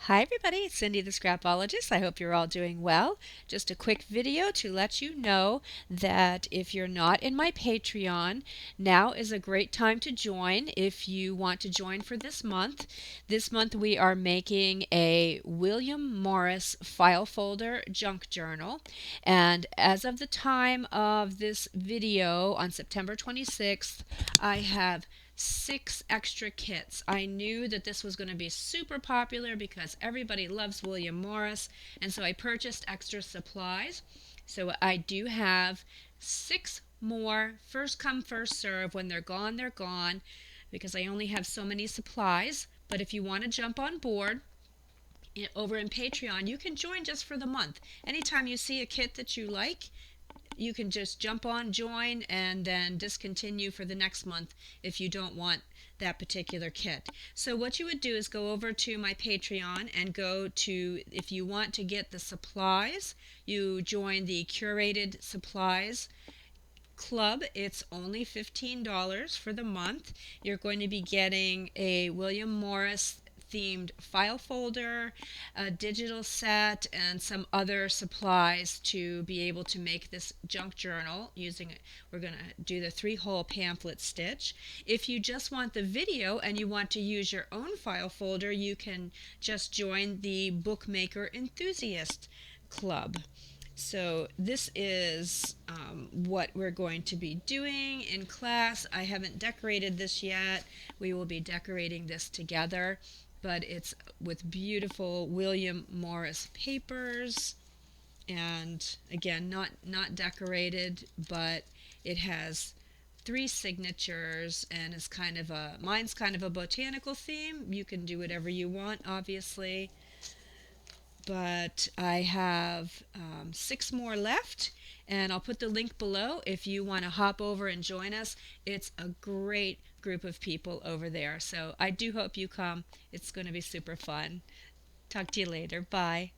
Hi everybody, it's Cindy the Scrapologist. I hope you're all doing well. Just a quick video to let you know that if you're not in my Patreon, now is a great time to join if you want to join for this month. This month we are making a William Morris file folder junk journal, and as of the time of this video on September 26th, I have 6 extra kits. I knew that this was going to be super popular because everybody loves William Morris, and so I purchased extra supplies. So I do have 6 more. First come, first serve. When they're gone, they're gone, because I only have so many supplies. But if you want to jump on board over in Patreon, you can join just for the month. Anytime you see a kit that you like, you can just jump on, join, and then discontinue for the next month if you don't want that particular kit. So what you would do is go over to my Patreon and go to, if you want to get the supplies, you join the curated supplies club. It's only $15 for the month. You're going to be getting a William Morris themed file folder, a digital set, and some other supplies to be able to make this junk journal using it. We're going to do the 3-hole pamphlet stitch. If you just want the video and you want to use your own file folder, you can just join the Bookmaker Enthusiast Club. So this is what we're going to be doing in class. I haven't decorated this yet. We will be decorating this together, but it's with beautiful William Morris papers, and again, not decorated, but it has 3 signatures, and it's mine's kind of a botanical theme. You can do whatever you want, obviously, but I have 6 more left, and I'll put the link below if you want to hop over and join us. It's a great group of people over there, so I do hope you come. It's going to be super fun. Talk to you later. Bye.